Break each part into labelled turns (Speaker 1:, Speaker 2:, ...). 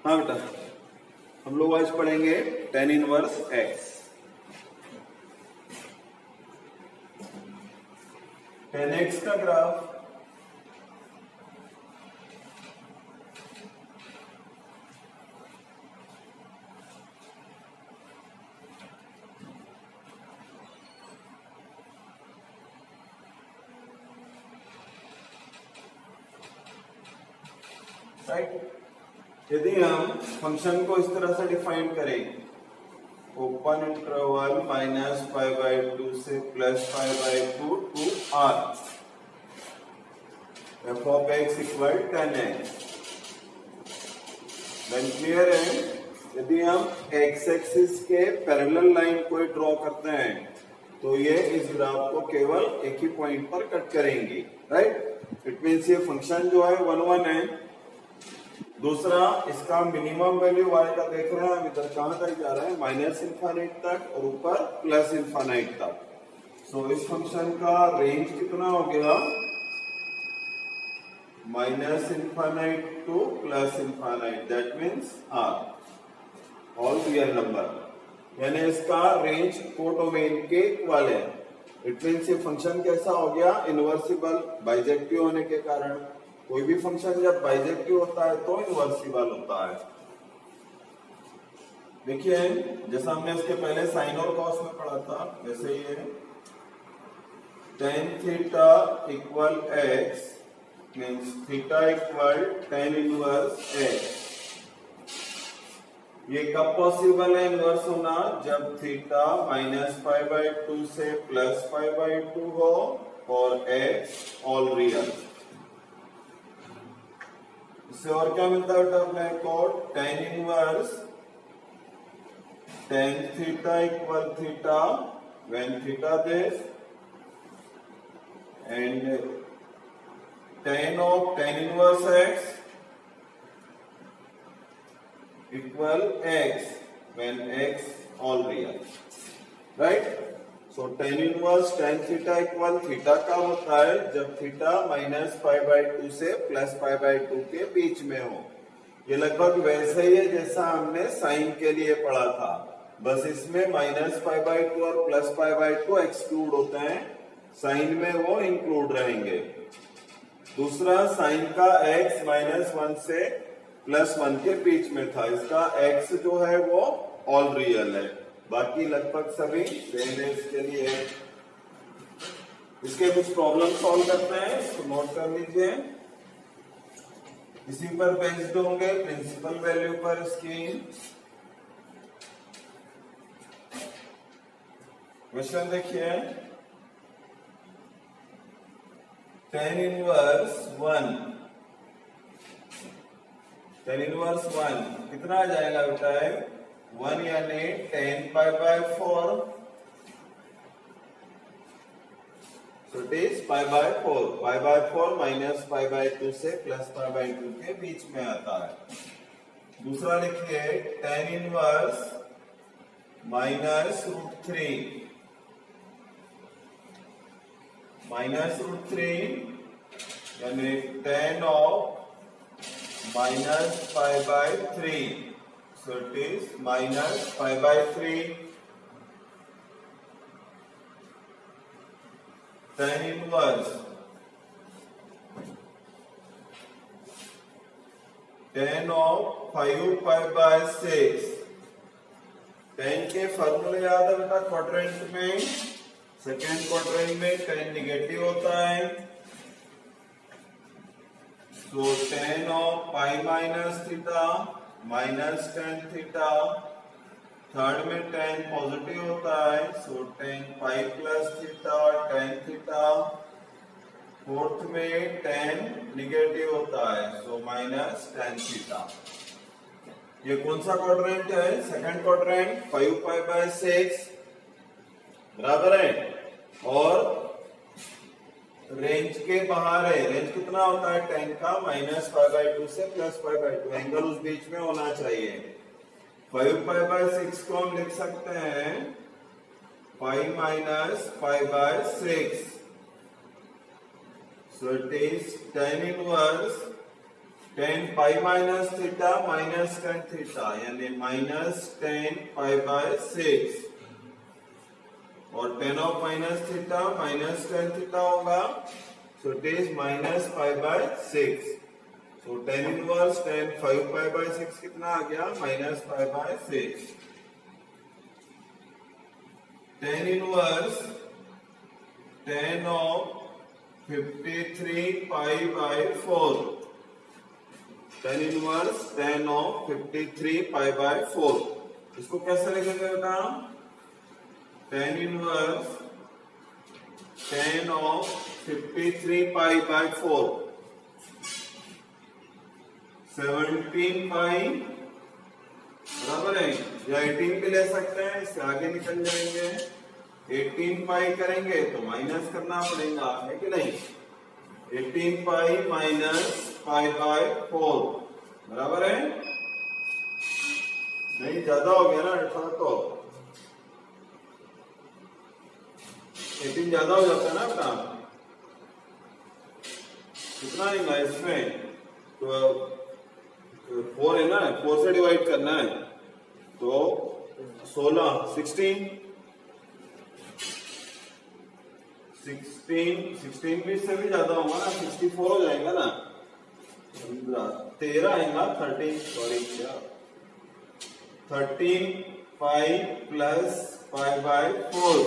Speaker 1: हाँ बेटा, हम लोग आज पढ़ेंगे tan inverse x। tan x का ग्राफ राइट। यदि हम फंक्शन को इस तरह से डिफाइन करें, ओपन इंटरवल -π/2 से +π/2 to r, f of x equal tan x, then clear है। यदि हम x एक्सिस के पैरेलल लाइन को ड्रॉ करते हैं तो ये इस ग्राफ को केवल एक ही पॉइंट पर कट करेंगी, राइट। इट मींस ये फंक्शन जो है 1 1 है। दूसरा, इसका मिनिमम वैल्यू y का देख रहे हैं हम, इधर कहां तक जा रहे हैं, -∞ तक और ऊपर +∞ तक। सो इस फंक्शन का रेंज कितना हो गया, -∞ to +∞, that means r, all real number, यानी इसका रेंज कोडोमेन के इक्वल है। इट मीन्स ये फंक्शन कैसा हो गया, इनवर्सिबल, बाइजेक्टिव होने के कारण। कोई भी फंक्शन जब बाइजेक्टिव होता है तो इनवर्सिबल होता है। देखिए, जैसा हमने इसके पहले साइन और कॉस में पढ़ा था, वैसे ये tan theta equal x means theta equal tan inverse x। ये कब पॉसिबल है इनवर्स होना, जब थीटा -π/2 से +π/2 हो और x ऑल रियल। इससे और क्या मिलता है अपने को, tan inverse tan theta equal theta when theta this, and tan of tan inverse x equal x when x all real, right. So tan inverse tan theta equal theta का होता है जब थीटा -π/2 से +π/2 के बीच में हो। ये लगभग वैसे ही है जैसा हमने साइन के लिए पढ़ा था, बस इसमें -π/2 और +π/2 एक्सक्लूड होते हैं, साइन में वो इंक्लूड रहेंगे। दूसरा, साइन का x -1 से +1 के बीच में था, इसका x जो है वो ऑल रियल है। बाकी लगभग सभी सेम है इसके लिए। इसके कुछ प्रॉब्लम सॉल्व करते हैं, इसको नोट कर लीजिए। इसी पर बेस्ड होंगे, प्रिंसिपल वैल्यू पर इसकी। क्वेश्चन देखिए, tan इनवर्स 1 कितना आ जाएगा बेटा है 1, यानी tan π/4, so it is π/4 -π/2 से +π/2 के बीच में आता है। दूसरा लिखिए, tan इनवर्स -√3 यानी tan of -π/3, so it is -π/3 tan inverse tan of 5π/6। tan के फॉर्मूले याद है बेटा, क्वाड्रेंट में, सेकेंड क्वाड्रेंट में tan निगेटिव होता है, so tan of π - theta -tan theta, third में tan पॉजिटिव होता है, सो tan π + theta tan theta, fourth में tan निगेटिव होता है, सो -tan थीटा। ये कौन सा क्वाड्रेंट है, सेकंड क्वाड्रेंट, 5π/6 बराबर है, और रेंज के बाहर है। रेंज कितना होता है tan का, -π/2 से +π/2, एंगल उस बीच में होना चाहिए। 5π/6 को हम लिख सकते हैं π - π/6, so it is tan inverse 10 pi minus theta minus tan theta, यानी माइनस 10 पाई बाय 6, और 10 of minus theta minus tan theta होगा, so it is minus pi by 6. So tan inverse 10 5 pi by 6 कितना आ गया, minus pi by 6. Tan inverse 10 of 53 pi by 4, tan inverse 10 of 53 pi by 4. इसको कैसे लिखेंगे बेटा, tan inverse 10 of 53 pi by 4, 17 पाई बराबर है, या 18 भी ले सकते हैं, इससे आगे निकल जाएंगे. 18 पाई करेंगे तो माइनस करना पड़ेगा, है कि नहीं. 18 पाई माइनस पाई बाय 4 बराबर है, नहीं ज्यादा हो गया ना 18, तो 18 ज्यादा हो जाता है ना बेटा. कितना आएगा इसमें, तो 4 है ना, 4 से डिवाइड करना है, तो 16 16 भी इससे भी ज्यादा होगा ना, 64 हो जाएगा ना. 13 आएगा, 13 सॉरी क्या 13 pi plus pi by 4,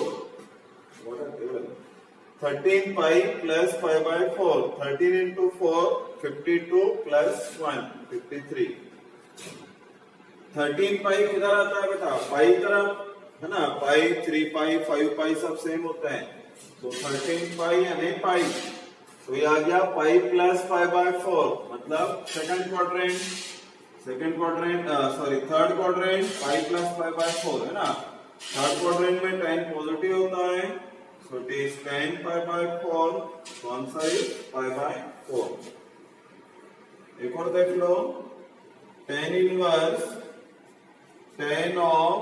Speaker 1: 13 pi plus pi by 4, 13 into 4 52 plus 1 53. 13 पाई किधर आता है बेटा, पाई तरफ है ना, पाई 3 पाई 5 पाई सब सेम होता है, तो 13 पाई यानी पाई, तो ये आ गया पाई प्लस पाई बाय 4, मतलब third quadrant third quadrant pi plus pi by 4 है ना. थर्ड क्वाड्रेंट में 10 पॉजिटिव होता है, सो इट इज 10 पाई बाय 4, तो आंसर इज पाई बाय 4. एक और देख लो, 10 inverse 10 of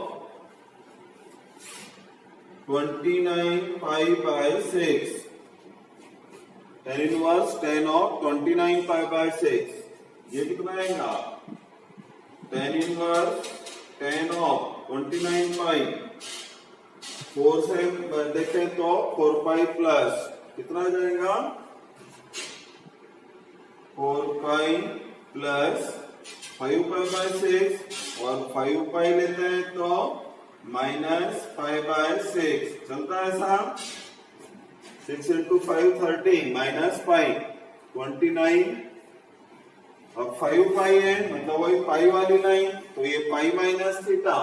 Speaker 1: 29 pi by 6, 10 inverse 10 of 29 pi by 6, ये कितना आएगा, 10 इनवर्स 10 ऑफ 29 पाई, 4 से देखें तो 4 पाई प्लस कितना आ जाएगा, 4 पाई प्लस 5 पाई बाय 6, और 5 पाई लेते हैं तो माइनस पाई बाय 6, चलता है ऐसा. 6 इंटू 5 13 माइनस पाई 29, अब 5 पाई है, मतलब वही पाई वाली लाइन, तो ये पाई माइनस थीटा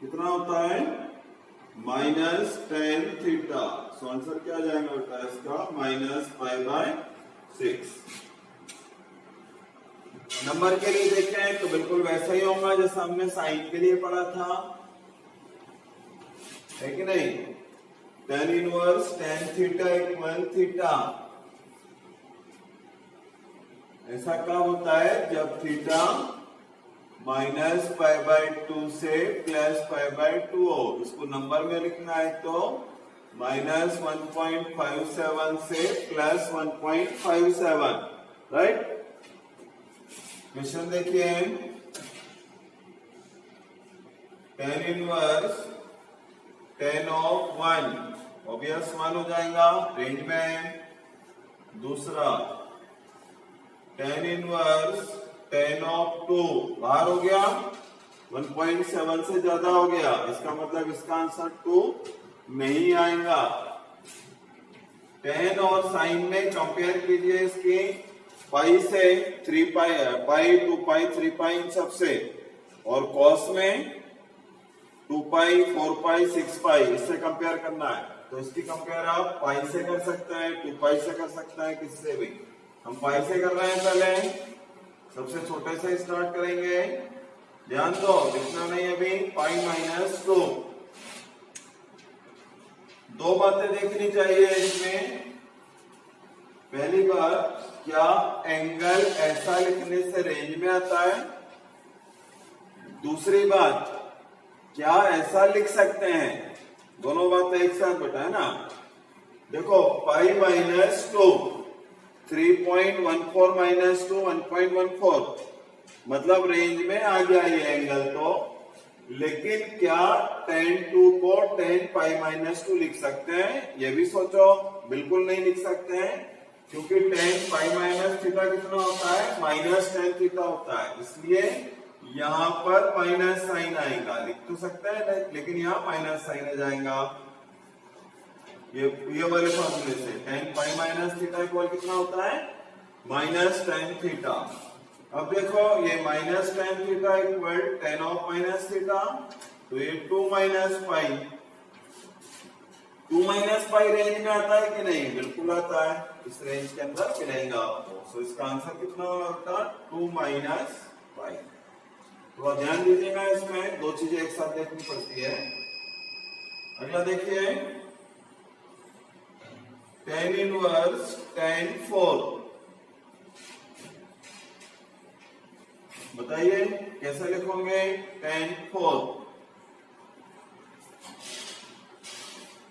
Speaker 1: कितना होता है, माइनस 10 थीटा. सो आंसर क्या आ जाएगा बेटा इसका, माइनस पाई बाय 6. नंबर के लिए देखें तो बिल्कुल वैसा ही होगा जैसा हमने साइन के लिए पढ़ा था, है कि नहीं. tan inverse tan theta equal theta, ऐसा कब होता है, जब थीटा माइनस पाई बाय 2 से प्लस पाई बाय 2 हो. इसको नंबर में लिखना है तो माइनस 1.57 से प्लस 1.57, राइट. क्वेश्चन देखिए, tan इनवर्स 10 ऑफ 1 ऑब्वियस 1 हो जाएगा, रेंज में. दूसरा tan इनवर्स 10 ऑफ 2 बाहर हो गया, 1.7 से ज्यादा हो गया, इसका मतलब इसका आंसर 2 नहीं आएगा. tan और साइन में कंपेयर कीजिए इसकी, पाई से 3 पाई, पाई 2 पाई 3 पाई इन सबसे, और कॉस में 2 पाई 4 पाई 6 पाई, इससे कंपेयर करना है. तो इसकी कंपेयर आप पाई से कर सकते हैं, 2 पाई से कर सकते हैं, किससे भी. हम पाई से कर रहे हैं, पहले सबसे छोटे से स्टार्ट करेंगे. ध्यान दो, लिखना नहीं अभी, पाई माइनस 2. दो बातें देखनी चाहिए इसमें. पहली बात, क्या एंगल ऐसा लिखने से रेंज में आता है. दूसरी बात, क्या ऐसा लिख सकते हैं. दोनों बातें एक साथ बेटा, है ना. देखो पाई माइनस 2 3.14 माइनस टू 1.14, मतलब रेंज में आ गया ये एंगल। तो लेकिन क्या tan 2 को tan पाई माइनस 2 लिख सकते हैं? ये भी सोचो। बिल्कुल नहीं लिख सकते हैं, क्योंकि tan पाई माइनस थीटा कितना होता है? माइनस tan थीटा होता है। इसलिए यहाँ पर माइनस साइन आएगा। लिख तो सकते हैं, लेकिन यहाँ माइनस साइन आ जाएगा। ये वाले फॉर्मूले से tan पाई माइनस थीटा इक्वल कितना होता है? Minus tan theta. अब देखो, ये minus tan theta equal tan of minus theta, तो ये 2 minus pi. 2 minus pi range में आता है कि नहीं? बिल्कुल आता है। इस रेंज के अंदर मिलेगा आपको। तो इसका आंसर कितना होगा? 2 माइनस पाई। तो ध्यान दीजिएगा, इसमें दो चीजें एक साथ देखनी पड़ती है। अगला देखिए, tan इनवर्स tan 4। बताइए कैसे लिखोगे? tan 4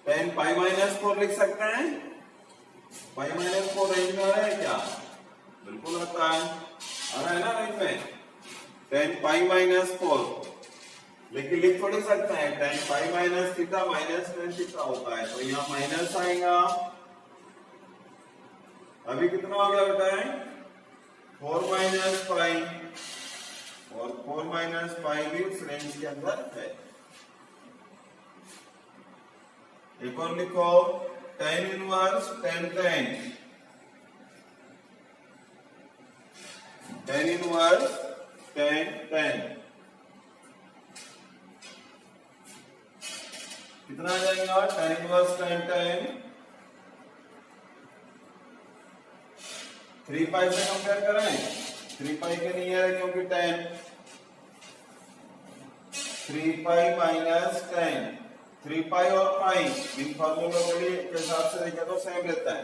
Speaker 1: tan पाई माइनस 4 लिख सकते हैं? पाई माइनस 4 रेंज में आ रहा है क्या? बिल्कुल आता है। आ रहा है ना रेंज में? tan पाई माइनस 4, लेकिन लिख थोड़ी सकते हैं tan पाई minus theta minus tan theta होता है, तो यहाँ माइनस आएगा। अभी कितना हो गया बेटा? 4 माइनस पाई, और 4 माइनस पाई भी उस रेंज के अंदर है। एक और लिखो, tan inverse tan tan। tan inverse tan tan कितना आ जाएगा? tan इनवर्स tan tan 3 पाई से कंपेयर करें? 3 पाई के नहीं है, क्योंकि tan 3 पाई माइनस tan, 3 पाई और पाई इन फॉर्मूलों के हिसाब से देखें तो सेम रहता है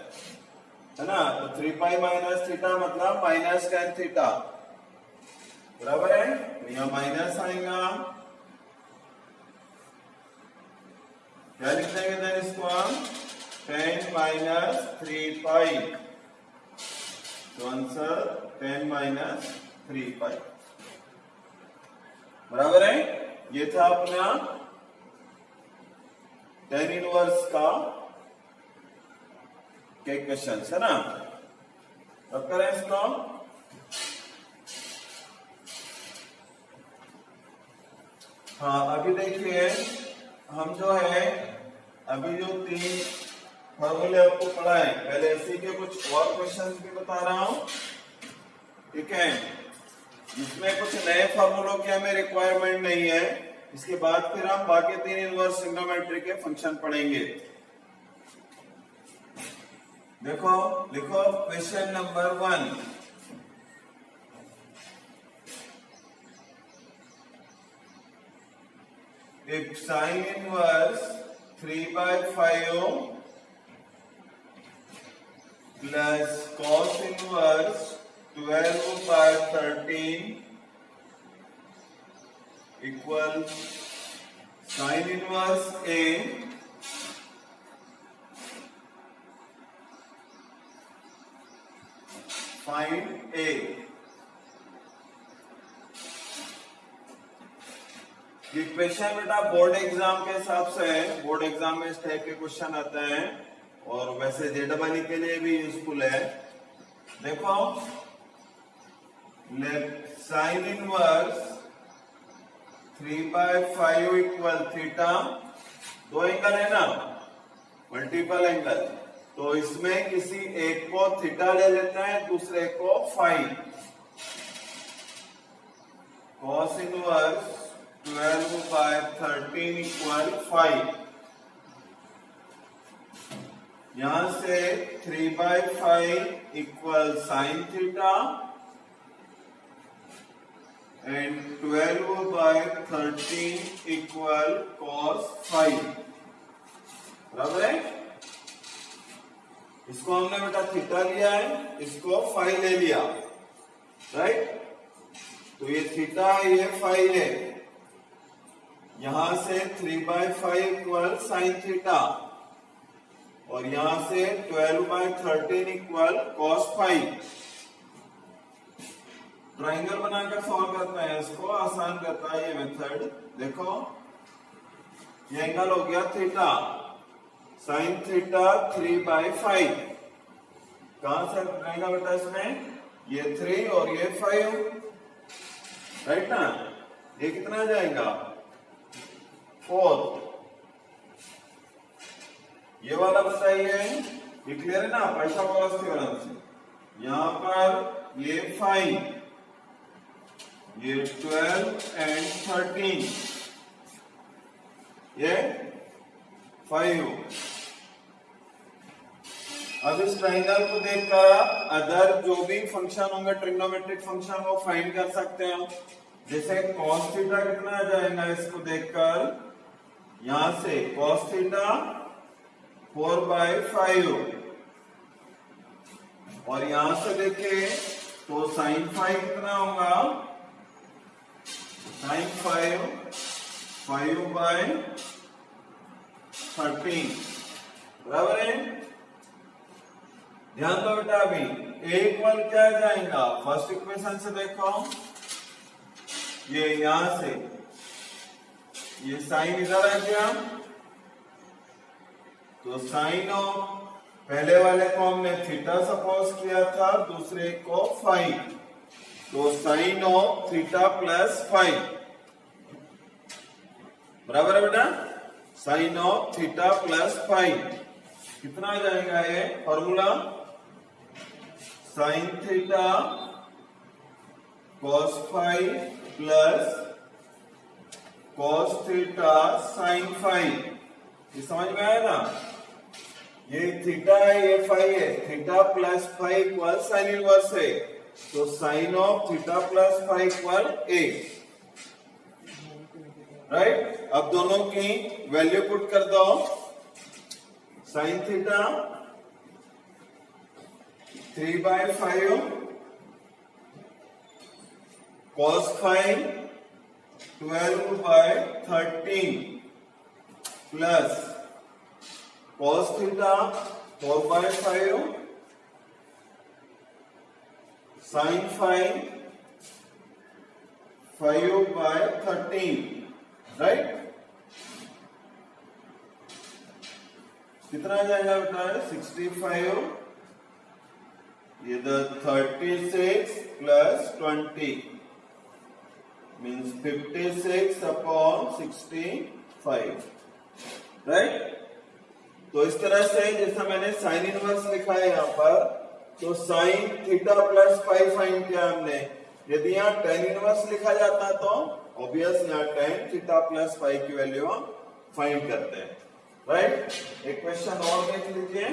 Speaker 1: ना? तो 3 पाई माइनस थीटा मतलब माइनस tan थीटा, बराबर है? यहाँ माइनस आएगा। क्या लिख देंगे देन इसको हम? tan माइनस 3 पाई। तो आंसर tan माइनस 3 पाई, बराबर है? ये था अपना tan इनवर्स का क्वेश्चन है ना? अब करें इसको। हाँ, अभी देखिए, हम जो है अभी जो 3 फॉर्मूले आपको पढ़ाए, पहले इसी के कुछ और क्वेश्चंस भी बता रहा हूं, ठीक है? इसमें कुछ नए फॉर्मूलों की हमें रिक्वायरमेंट नहीं है। इसके बाद फिर हम बाकी 3 इनवर्स ट्रिग्नोमेट्री के फंक्शन पढ़ेंगे। देखो, लिखो question number 1। If sin inverse 3/5 plus cos inverse 12/13 equals sin inverse A, find A। ये क्वेश्चन बेटा बोर्ड एग्जाम के हिसाब से है। बोर्ड एग्जाम में इस टाइप के क्वेश्चन आते हैं, और वैसे जेडबल के लिए भी यूजफुल है। देखो, sine inverse 3/5 equal theta, 2 angle है ना, मल्टीपल एंगल, तो इसमें किसी एक को थीटा ले लेते हैं, दूसरे को फाई। Cos inverse 12/13 equal 5। यहां से 3/5 equal sine theta and 12/13 equal cos 5, बराबर है? इसको हमने बेटा थीटा लिया है, इसको 5 ले लिया, राइट? तो ये थीटा है, ये 5 है। यहां से 3/5 इक्वल साइन थीटा, और यहां से 12/13 इक्वल cos 5। ट्राइंगल बनाकर सॉल्व करते हैं, इसको आसान करता है ये मेथड। देखो ये एंगल हो गया थीटा, साइन थीटा 3/5। कहां से रहेगा बेटा इसमें, ये 3 और ये 5, राइट ना। ये कितना आ जाएगा 4। ये वाला बताइए, ये क्लियर है ना पाइथागोरस थ्योरम से। यहां पर ये 5, ये 12 एंड 13, ये 5। अब इस ट्राइंगल को देखकर अदर जो भी फंक्शन होंगे ट्रिग्नोमेट्रिक फंक्शन वो फाइंड कर सकते हैं। जैसे cos थीटा कितना आ जाएगा इसको देखकर, यहां से cos थीटा 4/5, और यहां से देखें तो sin 5 कितना होगा, sin 5/13, बराबर है। ध्यान दो बेटा, अभी a इक्वल क्या आ जाएगा, फर्स्ट इक्वेशन से देखो, ये यहां से ये साइन इधर आ गया, तो साइन ऑफ पहले वाले को हमने थीटा सपोज किया था, दूसरे को 5, तो साइन ऑफ थीटा प्लस 5, बराबर है बेटा, साइन ऑफ थीटा प्लस 5 कितना आ जाएगा ये formula, sine theta cos 5 plus cos theta sin 5। ये समझ में आया ना, ये थीटा है ये 5 है, theta plus 5 equal sine inverse है, तो sine of theta plus 5 equal a, right. अब दोनों की वैल्यू पुट कर दो, sine theta 3/5, cos 5 12/13 plus cos theta 4/5 sin 5 5/13, right. कितना आ जाएगा बेटा 65, ये 36 प्लस 20 मीन्स 56/65, राइट। तो इस तरह से जैसा मैंने साइन इनवर्स लिखा है यहाँ पर, तो साइन थीटा प्लस 5 फाइंड किया हमने। यदि यहाँ टेन इनवर्स लिखा जाता तो ऑब्वियस यहाँ टेन थीटा प्लस 5 की वैल्यू फाइंड करते हैं, राइट। एक क्वेश्चन और देख लीजिए,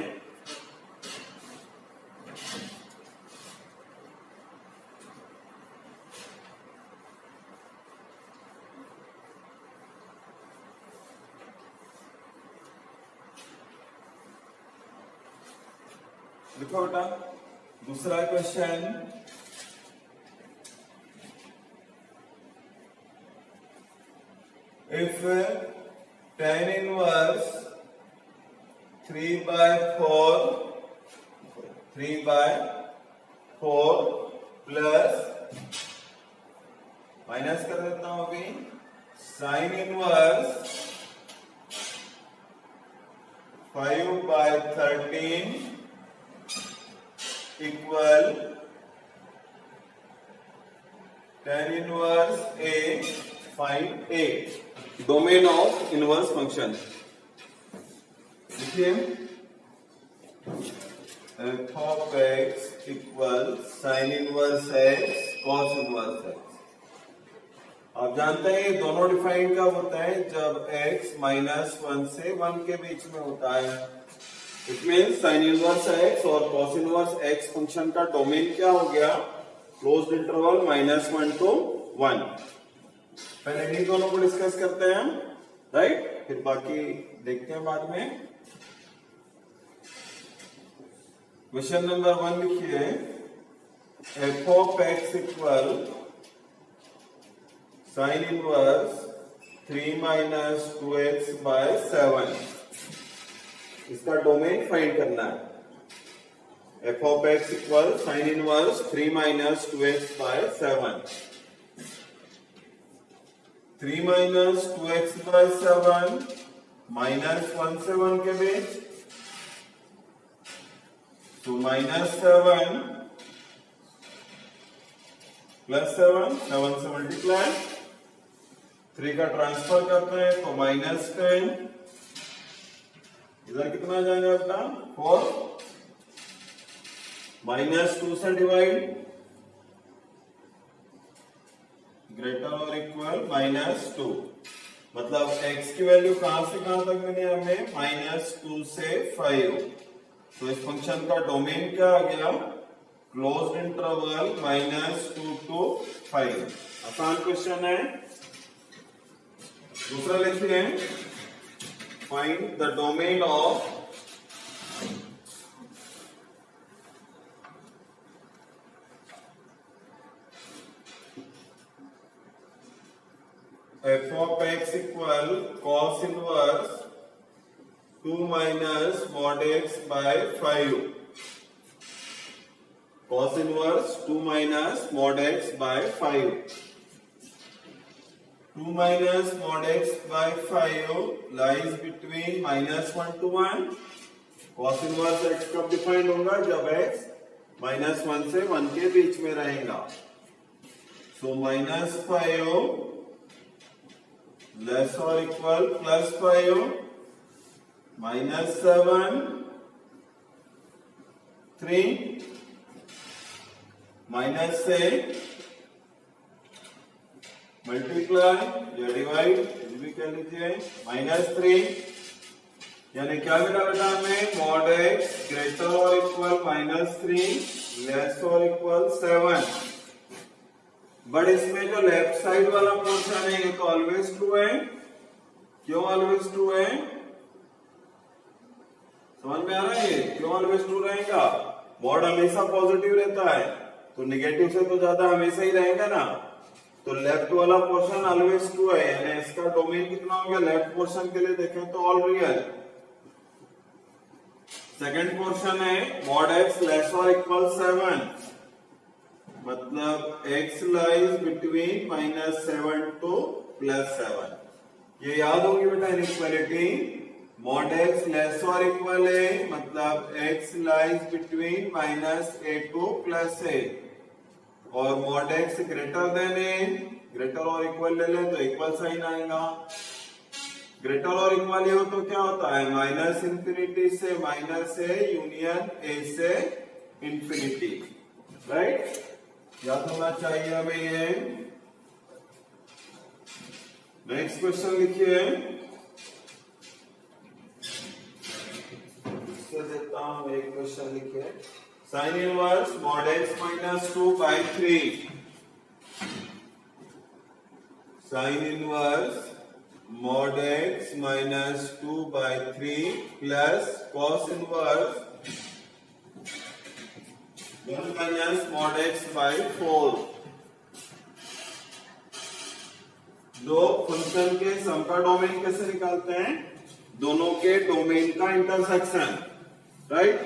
Speaker 1: देखो बेटा दूसरा question, if tan inverse 3/4 plus minus कर देता हूं अभी, sine inverse 5/13 equal tan inverse a find a, domain of inverse function. देखिए f of x equal sine inverse x cos inverse x। आप जानते हैं ये दोनों डिफाइन कब होता है, जब x -1 से 1 के बीच में होता है। It means sign inverse x और कॉस इनवर्स x फंक्शन का डोमेन क्या हो गया, क्लोज्ड इंटरवल -1 to 1। पहले इन दोनों को डिस्कस करते हैं, राइट, फिर बाकी देखते हैं बाद में। क्वेश्चन नंबर 1 लिखिए, f of x equal sine inverse 3 - 2x/7 इसका डोमेन फाइंड करना है। f of x equal sine inverse 3 minus 2x bye 7। 3 minus 2x bye 7 minus 1 से 1 के बीच, तो माइनस 7 प्लस 7, 7 से मल्टीप्लाई, 3 का ट्रांसफर करते हैं तो माइनस 10, इधर कितना आ जाएगा अपना 4, माइनस 2 से डिवाइड, ग्रेटर और इक्वल माइनस 2, मतलब x की वैल्यू कहां से कहां तक मिली हमें, माइनस 2 से 5। तो इस फंक्शन का डोमेन क्या आ गया, क्लोज्ड इंटरवल -2 to 5। आसान क्वेश्चन है। दूसरा लिखिए, find the domain of f of x equal cos inverse 2 minus mod x by 5। cos inverse 2 minus mod x by 5। 2 minus mod x by 5 lies between -1 to 1। cos inverse x कब defined होगा, जब x -1 से 1 के बीच में रहेगा। सो -5 less और equal +5, -7 3 minus से multiply या डिवाइड, भी कह लीजिए, -3, यानी क्या मिला बेटा हमें, mod x ग्रेटर और इक्वल -3 लेस और इक्वल 7। बट इसमें जो लेफ्ट साइड वाला पोर्शन है ये तो ऑलवेज ट्रू है। क्यों ऑलवेज ट्रू है, समझ में आ रहा है ये क्यों ऑलवेज ट्रू रहेगा, मॉड हमेशा पॉजिटिव रहता है तो निगेटिव से तो ज्यादा हमेशा ही रहेगा ना। तो लेफ्ट वाला पोर्शन ऑलवेज ट्रू है, यानी इसका डोमेन कितना हो गया, लेफ्ट पोर्शन के लिए देखें तो ऑल रियल। सेकंड पोर्शन है mod x लेस और इक्वल 7, मतलब x लाइज बिटवीन -7 to +7। ये याद होगी बेटा इनइक्वालिटी, mod x लेस और इक्वल है, मतलब x lies between -a to +a, और mod x greater than a, greater और इक्वल ले लें तो इक्वल साइन आएगा। ग्रेटर और इक्वल हो तो क्या होता है, -∞ से -a यूनियन a से इंफिनिटी, राइट। याद होना चाहिए हमें ये। नेक्स्ट क्वेश्चन लिखिए, इससे देता हूं एक क्वेश्चन लिखिए, sine inverse mod x -2 by 3। Sine inverse mod x -2 by 3 plus cos inverse 1 minus mod x by 4। दो फंक्शन के सम का डोमेन कैसे निकालते हैं, दोनों के डोमेन का इंटरसेक्शन, राइट।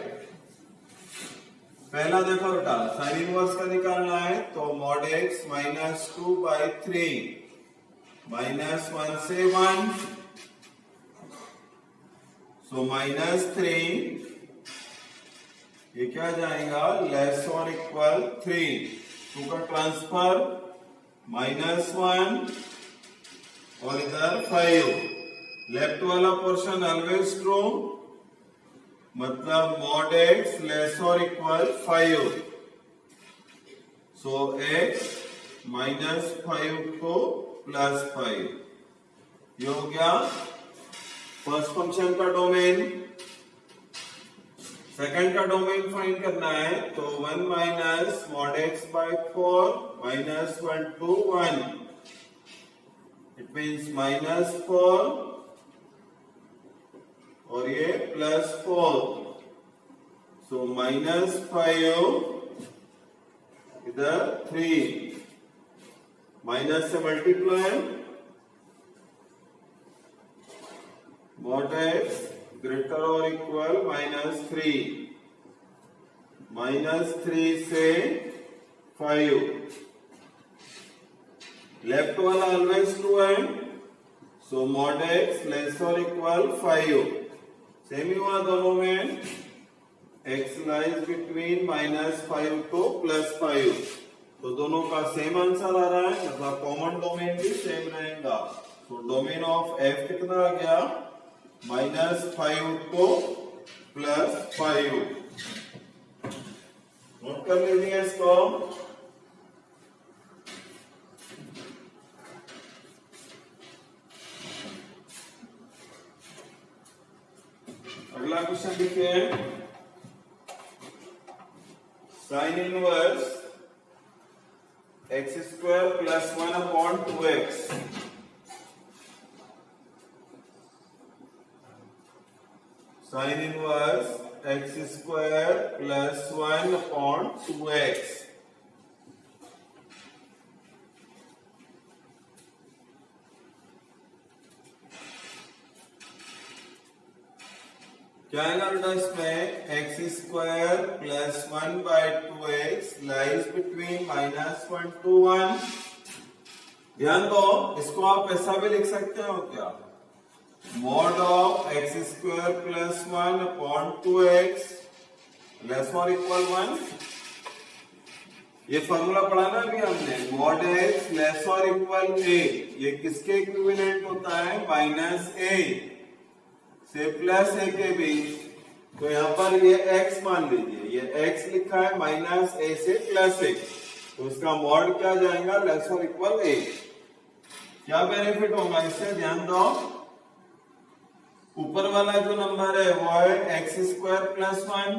Speaker 1: पहला देखो बेटा, साइन इनवर्स का निकालना है तो mod x -2 by 3 -1 से 1, सो -3, ये क्या जाएगा, लेस और इक्वल 3, 2 का ट्रांसफर -1 और इधर 5। लेफ्ट वाला पोर्शन ऑलवेज ट्रू, मतलब mod x लेस और इक्वल 5, सो x -5 to +5। ये हो गया फर्स्ट फंक्शन का डोमेन। सेकंड का डोमेन फाइंड करना है तो 1 minus mod x by 4 -1 to 1, it means -4 और ये +4, सो -5 इधर 3, माइनस से मल्टीप्लाई, mod x ग्रेटर और इक्वल -3, -3 से 5, लेफ्ट वाला ऑलवेज 2 है, सो मॉड x लेस और इक्वल 5, सेम ही हुआ दोनों में, x लाइज बिटवीन -5 to +5, तो दोनों का सेम आंसर आ रहा है, मतलब कॉमन डोमेन भी सेम रहेगा। तो डोमेन ऑफ f कितना आ गया, -5 to +5। नोट कर लीजिए इसको। अगला क्वेश्चन देखिए, sine inverse x² + 1/2x, sine inverse x² + 1/2x, क्या आएगा बेटा इसमें, x² + 1/2x lies between -1 to 1। ध्यान दो, इसको आप ऐसा भी लिख सकते हो क्या, mod of x² + 1/2x less और इक्वल 1। ये फॉर्मूला पढ़ा ना अभी हमने, मॉड x लेस और इक्वल a, ये किसके इक्विवेलेंट होता है, -a से +a के बीच। तो यहाँ पर ये x मान लीजिए, ये x लिखा है -a से +a, तो इसका मॉड क्या जाएगा, लेस और इक्वल a। क्या बेनिफिट होगा इससे, ध्यान दो, ऊपर वाला जो नंबर है वो है x² + 1,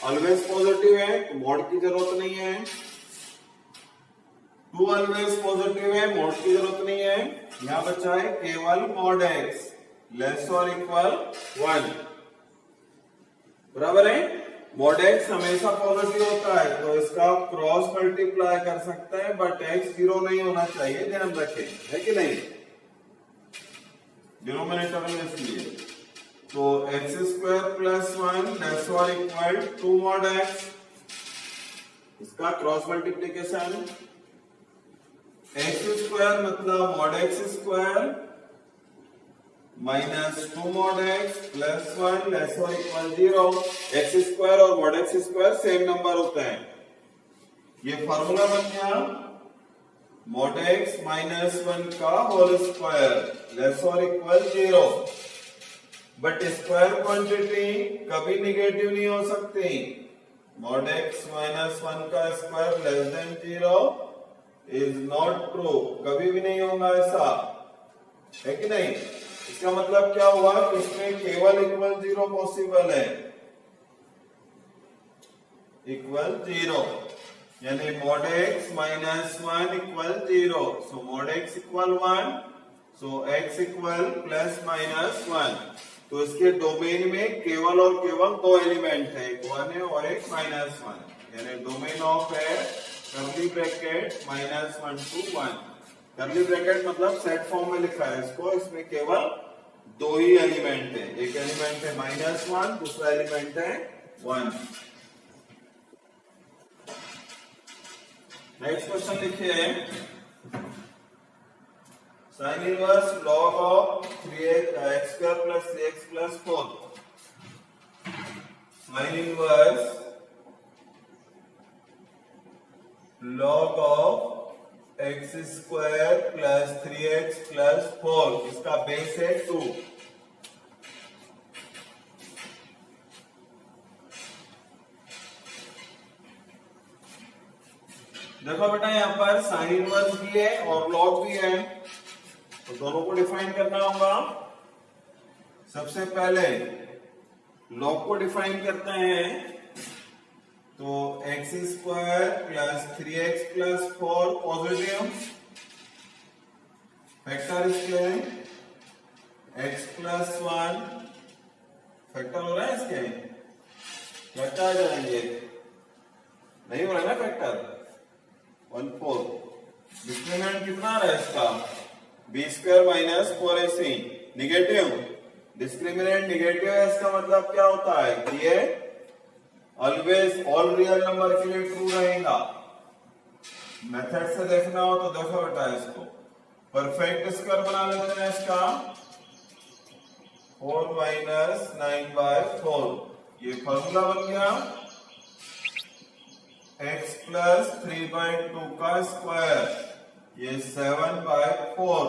Speaker 1: ऑलवेज पॉजिटिव है तो मॉड की जरूरत नहीं है, 2 ऑलवेज पॉजिटिव है, मॉड की जरूरत नहीं है, यहाँ बचा है केवल मॉड x लेस और इक्वल 1, बराबर है। मॉड x हमेशा पॉजिटिव होता है तो इसका क्रॉस मल्टीप्लाई कर सकते हैं, बट x 0 नहीं होना चाहिए, ध्यान रखें, है कि नहीं, डिनोमिनेटर में इसलिए। तो x² + 1 लेस और इक्वल 2 मॉड x, इसका क्रॉस मल्टीप्लीकेशन, x² मतलब mod x² -2 mod x + 1 less और इक्वल 0। x² और मॉड x² सेम नंबर होते हैं, ये फॉर्मूला बन गया, मॉड x -1 का होल स्क्वायर लेस और इक्वल 0। बट स्क्वायर क्वांटिटी कभी निगेटिव नहीं हो सकती, मॉड x -1 का square less than 0 is not true, कभी भी नहीं होगा ऐसा, है कि नहीं। इसका मतलब क्या हुआ कि इसमें केवल इक्वल 0 पॉसिबल है, इक्वल 0, यानी मॉड x -1 इक्वल 0, सो मॉड x इक्वल 1, सो x इक्वल +-1। तो इसके डोमेन में केवल और केवल 2 एलिमेंट है, एक 1 है और एक -1, यानी डोमेन ऑफ है curly bracket -1 to 1। Curly bracket मतलब सेट फॉर्म में लिखा है इसको, इसमें केवल 2 ही एलिमेंट है, एक एलिमेंट है -1, दूसरा एलिमेंट है 1। नेक्स्ट क्वेश्चन लिखिए, sign inverse log of 3x² + 3x + 4, sign inverse log of x² + 3x + 4, इसका बेस है 2। देखो बेटा यहाँ पर साइन इनवर्स भी है और लॉग भी है, तो दोनों को डिफाइन करना होगा। सबसे पहले लॉग को डिफाइन करते हैं, तो x² + 3x + 4 पॉजिटिव, फैक्टर इसके x + 1 फैक्टर हो रहा है, इसके फैक्टर आ जाएंगे, नहीं हो रहा है ना फैक्टर, 1/4। डिस्क्रिमिनेंट कितना आ रहा है इसका, b² - 4ac, negative, discriminant negative है, इसका मतलब क्या होता है कि ये ऑलवेज ऑल रियल नंबर के लिए ट्रू रहेगा। मेथड से देखना हो तो देखो बेटा, इसको परफेक्ट स्क्वायर बना लेते हैं इसका 4 माइनस 9/4। ये फॉर्मूला बन गया x प्लस 3/2 का स्क्वायर, ये 7/4।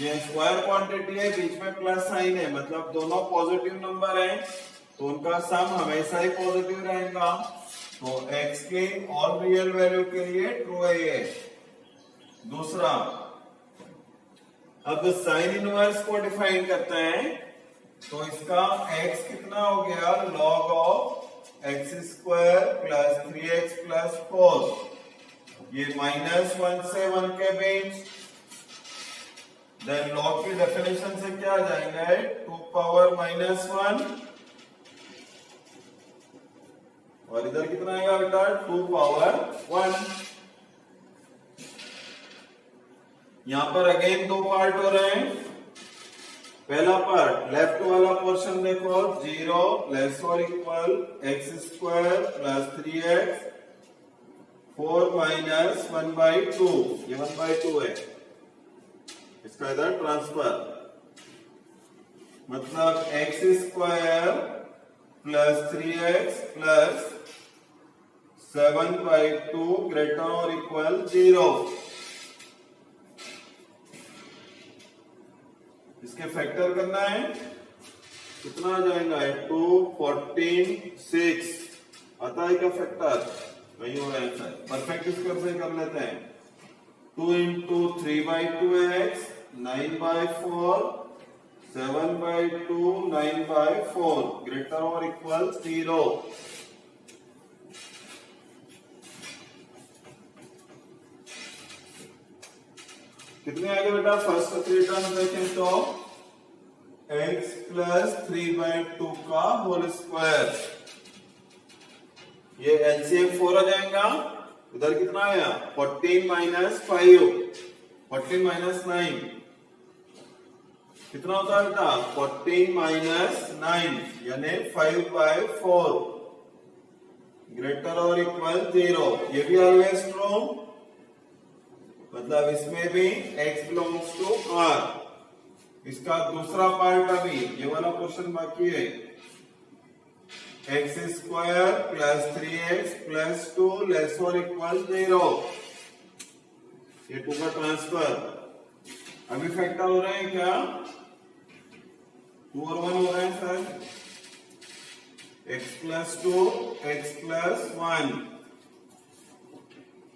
Speaker 1: ये स्क्वायर क्वांटिटी है, बीच में प्लस साइन है, मतलब दोनों पॉजिटिव नंबर हैं तो उनका सम हमेशा ही पॉजिटिव रहेगा। तो x के ऑल रियल वैल्यू के लिए ट्रू है ये। दूसरा, अब साइन इनवर्स को डिफाइन करते हैं तो इसका x कितना हो गया, log of x square plus 3x plus 4। ये -1 से 1 के बीच। देन log की डेफिनेशन से क्या आ जाएगा, 2 पावर -1 और इधर कितना आएगा बेटा, 2 पावर 1। यहां पर अगेन दो पार्ट हो रहे हैं। पहला पार्ट लेफ्ट वाला पोर्शन देखो, 0 लेस और equal x square plus 3x 4 minus 1/2, ये 1/2 है, इसका इधर ट्रांसफर, मतलब x square plus 3x plus 7/2 greater और इक्वल 0। इसके फैक्टर करना है, कितना आ जाएगा, 2 14 6 आता है क्या फैक्टर, वही हो रहा है सर। परफेक्ट स्क्वायर से कर लेते हैं, 2 इंटू 3/2x 9/4 7/2 9/4 ग्रेटर और इक्वल 0। कितने आगे बेटा, फर्स्ट 3 टर्म देखें तो x प्लस 3/2 का होल स्क्वायर, ये एलसीएम 4 आ जाएगा। उधर कितना आया, 14 माइनस 5 14 माइनस 9 कितना होता है बेटा, 14 माइनस 9 यानी 5/4 ग्रेटर और इक्वल 0। ये भी ऑलवेज ट्रू, मतलब इसमें भी x बिलोंग्स टू r। इसका दूसरा पार्ट अभी ये वाला क्वेश्चन बाकी है, x square plus 3x plus 2 less और इक्वल 0, ये 2 का ट्रांसफर। अभी फैक्टर हो रहे हैं क्या, 2 और 1 हो रहे हैं sir, x plus 2 x plus 1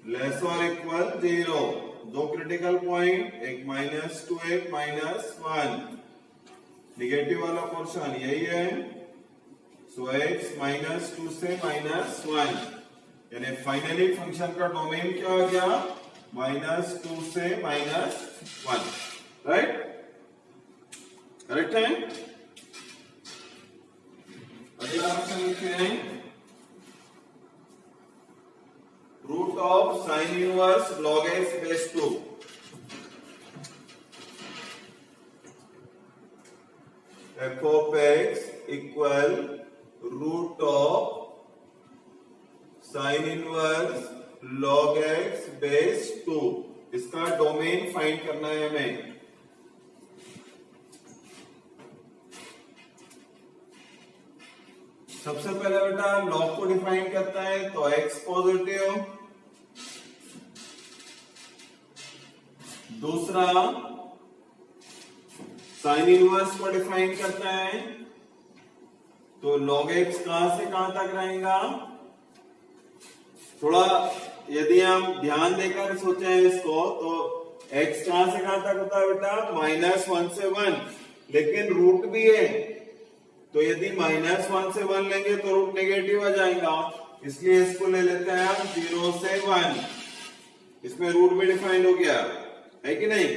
Speaker 1: less और इक्वल 0। दो क्रिटिकल पॉइंट, एक -2 एक -1, निगेटिव वाला पोर्शन यही है। सो x -2 से -1 यानी फाइनली फंक्शन का डोमेन क्या हो गया, -2 से -1, राइट, करेक्ट है। अगला ऑप्शन लिखते हैं, root of sine inverse log x base 2। f of x equal root of sine inverse log x base 2। इसका डोमेन फाइंड करना है हमें। सबसे पहले बेटा log को डिफाइन करता है तो x पॉजिटिव, दूसरा साइन इनवर्स को डिफाइन करता है तो log x कहां से कहां तक रहेगा। थोड़ा यदि हम ध्यान देकर सोचें इसको तो x कहां से कहां तक होता है बेटा, -1 से 1, लेकिन रूट भी है तो यदि -1 से 1 लेंगे तो रूट नेगेटिव आ जाएगा, इसलिए इसको ले लेते हैं हम 0 से 1। इसमें रूट भी डिफाइंड हो गया है कि नहीं।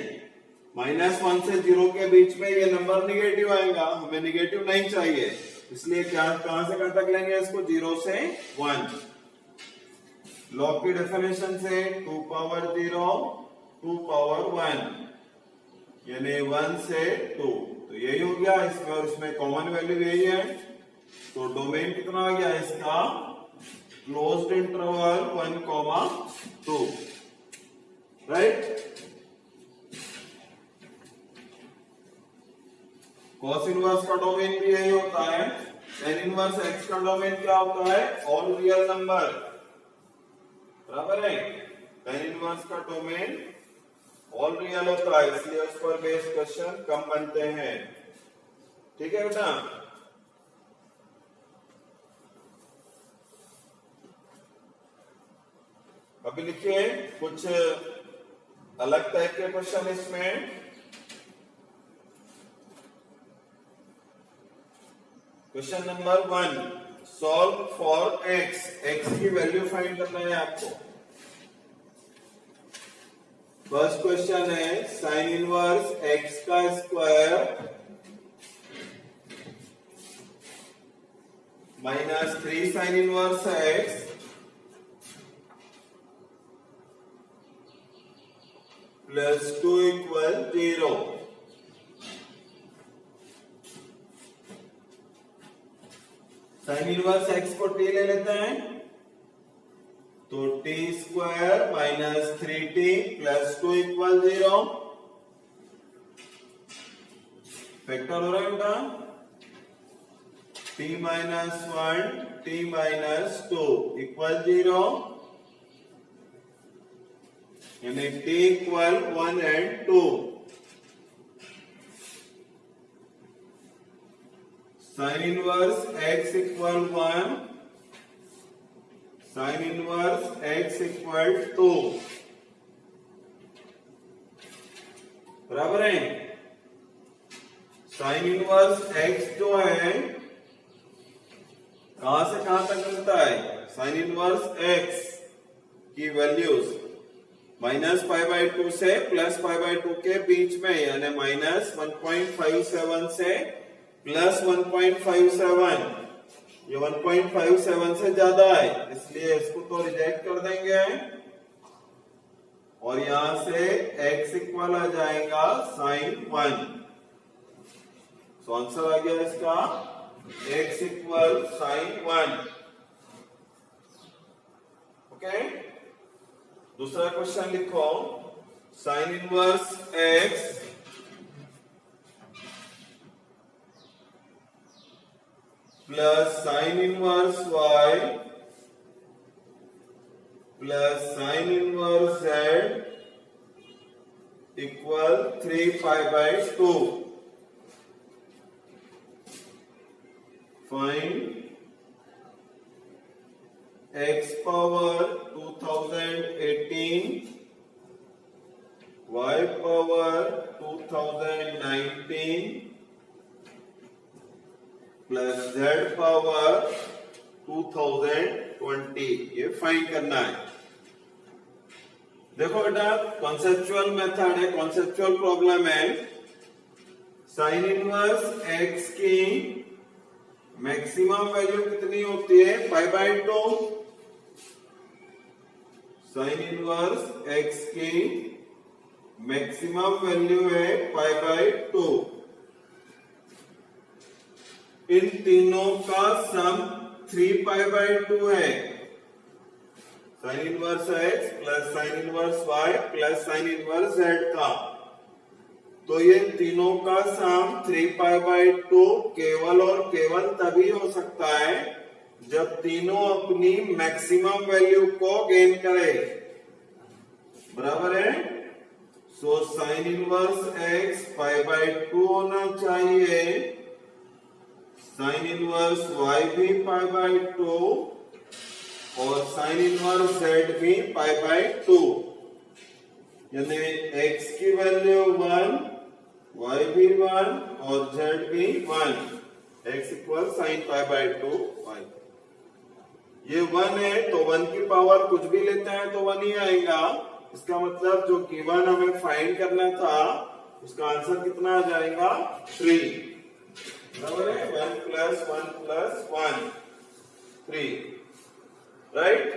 Speaker 1: -1 से 0 के बीच में ये नंबर निगेटिव आएगा, हमें निगेटिव नहीं चाहिए, इसलिए क्या कहां से कहां तक लेंगे इसको, 0 से 1। लॉग की डेफिनेशन से 2 पावर 0 2 पावर 1 यानी 1 से 2, तो यही हो गया इसमें, और इसमें कॉमन वैल्यू यही है। तो डोमेन कितना आ गया इसका, closed interval 1, 2, right. Cos inverse का डोमेन भी यही होता है। tan इनवर्स x का डोमेन क्या होता है, ऑल रियल नंबर, बराबर है। tan इनवर्स का डोमेन ऑल रियल होता है, इसलिए उस पर बेस्ड क्वेश्चन कम बनते हैं। ठीक है बेटा। अभी लिखिए कुछ अलग टाइप के क्वेश्चन इसमें। Question number 1, solve for x, x की वैल्यू फाइंड करना है आपको। फर्स्ट क्वेश्चन है साइन इनवर्स x का square minus 3 sign inverse x plus 2 equal 0। Sign inverse x को t ले लेते हैं, तो t square minus 3t plus 2 equal 0। Factor हो रहा है बेटा, t minus 1 t minus 2 equal 0, यानी t equal 1 and 2। Sign inverse x equal 1, sign inverse x equal 2, बराबर है। साइन इनवर्स x जो है कहां से कहां तक मिलता है, साइन इनवर्स x की वैल्यूज -π/2 से +π/2 के बीच में, यानी -1.57 से +1.57, ये 1.57 से ज्यादा है, इसलिए इसको तो रिजेक्ट कर देंगे। और यहां से x इक्वल आ जाएगा sin 1। तो आंसर आ गया इसका x इक्वल sin 1। ओके, दूसरा क्वेश्चन लिखो, sine inverse x plus sine inverse y plus sine inverse z equal 3π/2। Find x power 2018 y power 2019 plus z power 2020, ये फाइंड करना है। देखो बेटा, कॉन्सेप्चुअल मेथड है, कॉन्सेप्चुअल प्रॉब्लम है। साइन इनवर्स x की मैक्सिमम वैल्यू कितनी होती है, π/2। साइन इनवर्स x की मैक्सिमम वैल्यू है π/2। इन तीनों का सम 3π/2 है। Sine inverse x plus sine inverse y plus sine inverse z का, तो ये तीनों का सम 3π/2 केवल और केवल तभी हो सकता है जब तीनों अपनी मैक्सिमम वैल्यू को गेन करे, बराबर है। सो साइन इनवर्स x π/2 होना चाहिए, साइन इनवर्स y भी π/2 और साइन इनवर्स z भी π/2, यानी x की वैल्यू 1, y भी 1 और z भी 1। x equal sine π/2 y। ये 1 है तो 1 की पावर कुछ भी लेते हैं तो 1 ही आएगा। इसका मतलब जो गिवन हमें फाइंड करना था उसका आंसर कितना आ जाएगा, 3, बराबर है। 1 + 1 + 1 3, राइट।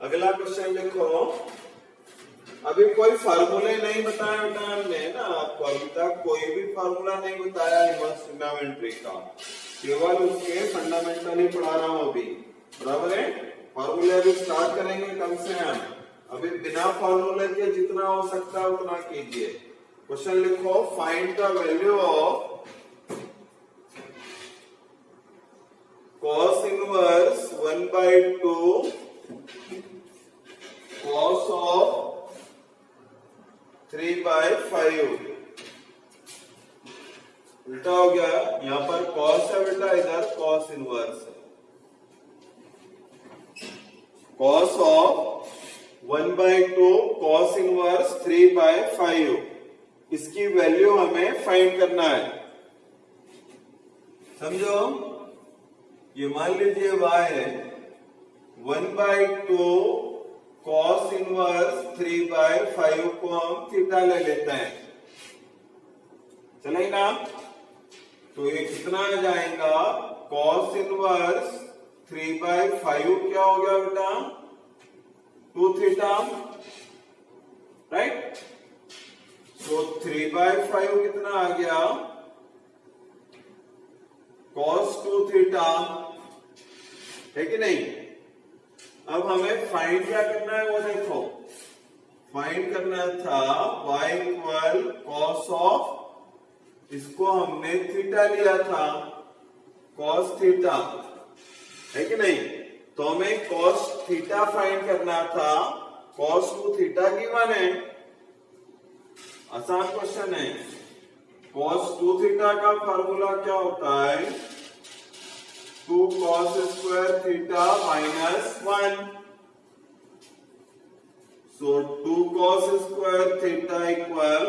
Speaker 1: अगला क्वेश्चन लिखो, अभी कोई फार्मूले नहीं बताया बेटा हमने ना, आपको अभी तक कोई भी फार्मूला नहीं बताया इनवर्स ट्रिग्नोमेट्री का, केवल उसके फंडामेंटल ही पढ़ा रहा हूं अभी, बराबर है। फार्मूले अभी स्टार्ट करेंगे कम से कम, अभी बिना फार्मूले के जितना हो सकता है उतना कीजिए। क्वेश्चन लिखो, find the value of cos inverse 1/2 cos of 3/5। उल्टा हो गया, यहां पर cos है बेटा, इधर cos इनवर्स है। cos of 1/2 cos इनवर्स 3/5, इसकी वैल्यू हमें फाइंड करना है, समझो। ये मान लीजिए y है 1/2 cos इनवर्स 3/5 को हम थीटा ले लेते हैं, चलेगा। तो ये कितना आ जाएगा, cos इनवर्स 3/5 क्या हो गया बेटा, 2 थीटा, राइट। तो 3/5 कितना आ गया, cos 2 थीटा, है कि नहीं। अब हमें फाइंड क्या करना है वो देखो, फाइंड करना था y इक्वल cos ऑफ, इसको हमने थीटा लिया था, cos थीटा, है कि नहीं। तो हमें cos थीटा फाइंड करना था, cos 2 थीटा गिवन है, आसान क्वेश्चन है। cos 2 थीटा का फार्मूला क्या होता है, 2 cos स्क्वायर थीटा माइनस 1। सो 2 cos square theta equal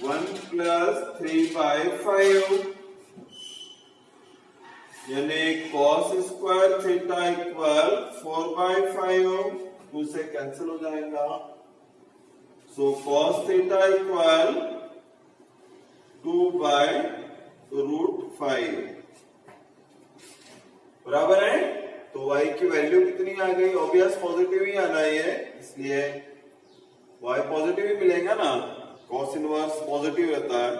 Speaker 1: 1 plus 3/5, यानी cos स्क्वायर थीटा इक्वल 4/5, 2 से कैंसिल हो जाएगा। सो cos थीटा इक्वल 2/√5, बराबर है। तो y की वैल्यू कितनी आ गई, ऑब्वियस पॉजिटिव ही आना है, इसलिए y पॉजिटिव ही मिलेगा ना, cos इनवर्स पॉजिटिव रहता है,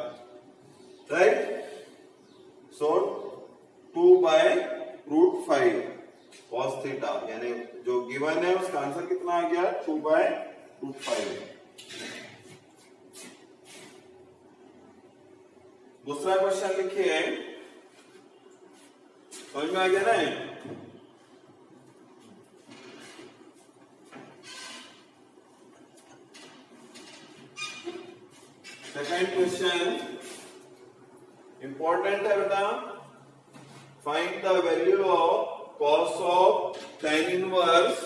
Speaker 1: राइट। सो 2/√5 cos थीटा, यानी जो गिवन है उसका आंसर कितना आ गया, 2/√5। दूसरा क्वेश्चन लिखिए, समझ में आ गया ना। सेकंड क्वेश्चन इंपॉर्टेंट है बेटा, find the value of cos of tan inverse,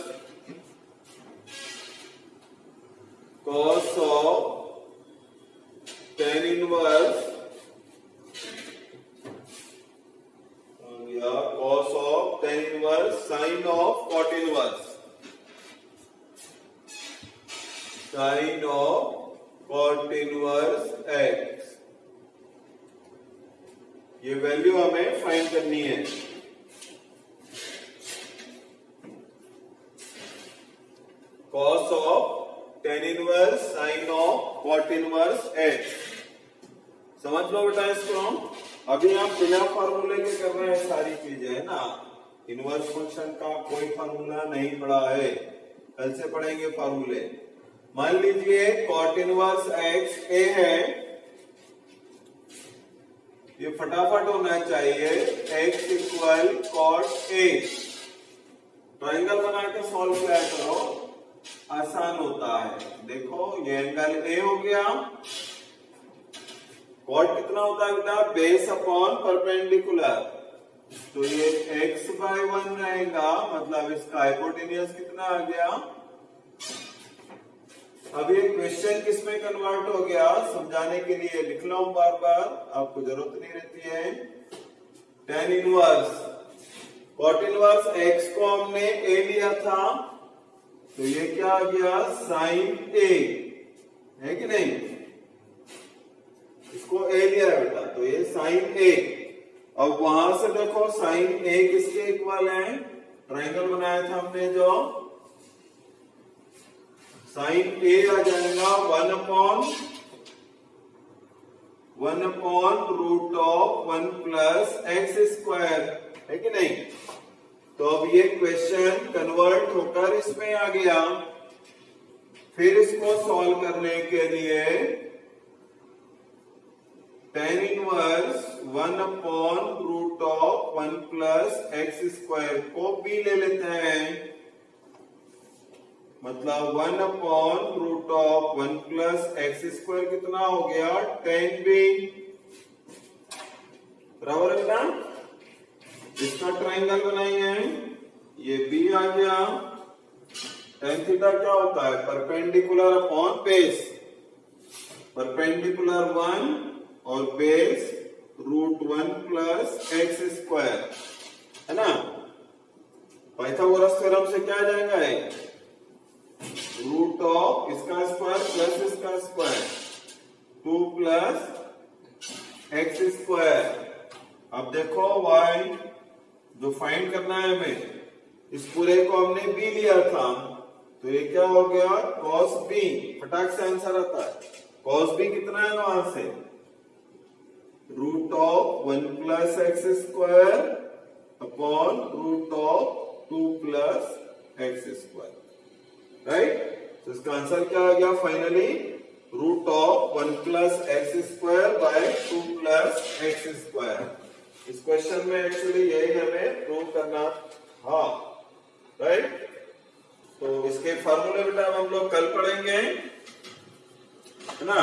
Speaker 1: cos of tan inverse या cos of tan inverse sin of cot inverse, sin of cot inverse x, ये वैल्यू हमें फाइंड करनी है। cos of tan inverse sin of cot inverse x, समझ लो बेटा इसको। अभी आप बिना फार्मूले के कर रहे हैं सारी चीजें, है ना। इनवर्स फंक्शन का कोई फार्मूला नहीं पढ़ा है, कल से पढ़ेंगे फार्मूले। मान लीजिए cot इनवर्स x a है, ये फटाफट होना चाहिए, x equal cot a। Triangle बनाकर सॉल्व किया करो, आसान होता है। देखो ये एंगल a हो गया, cot कितना होता है बेटा, बेस अपॉन परपेंडिकुलर, तो ये x/1 रहेगा, मतलब इसका हाइपोटेन्यूज कितना आ गया। अब ये क्वेश्चन किस में कन्वर्ट हो गया, समझाने के लिए लिख लो बार बार, आपको जरूरत नहीं रहती है। tan inverse, cot inverse x को हमने a लिया था, तो ये क्या आ गया, sin a, है कि नहीं। इसको a लिया है बेटा, तो ये sin a। अब वहां से देखो sin a किसके इक्वल है, ट्रायंगल बनाया था हमने जो, साइन ए आ जाएगा 1/√(1 + x²) है कि नहीं। तो अब ये क्वेश्चन कन्वर्ट होकर इसमें आ गया। फिर इसको सॉल्व करने के लिए tan इनवर्स 1/√(1 + x² को b ले लेते हैं, मतलब 1/√(1 + x² कितना हो गया, tan b, बराबर है ना। इसका ट्राइंगल बनाइए, ये b आ गया। tan थीटा क्या होता है, परपेंडिकुलर अपॉन बेस, परपेंडिकुलर 1 और बेस √1 + x², है ना। पाइथागोरस थ्योरम से क्या आ जाएगा, रूट ऑफ इसका स्क्वायर प्लस इसका स्क्वायर 2 + x²। अब देखो y जो फाइंड करना है हमें, इस पूरे को हमने b लिया था, तो ये क्या हो गया, cos b। फटाक से आंसर आता है। cos b कितना है वहां से, √1 + x² अपॉन √2 + x², राइट। तो इसका आंसर क्या आ गया फाइनली, √1 + x² / 2 + x²। इस क्वेश्चन में एक्चुअली यही हमें प्रूव करना था, राइट। तो इसके फॉर्मूले बेटा हम लोग कल पढ़ेंगे, है ना।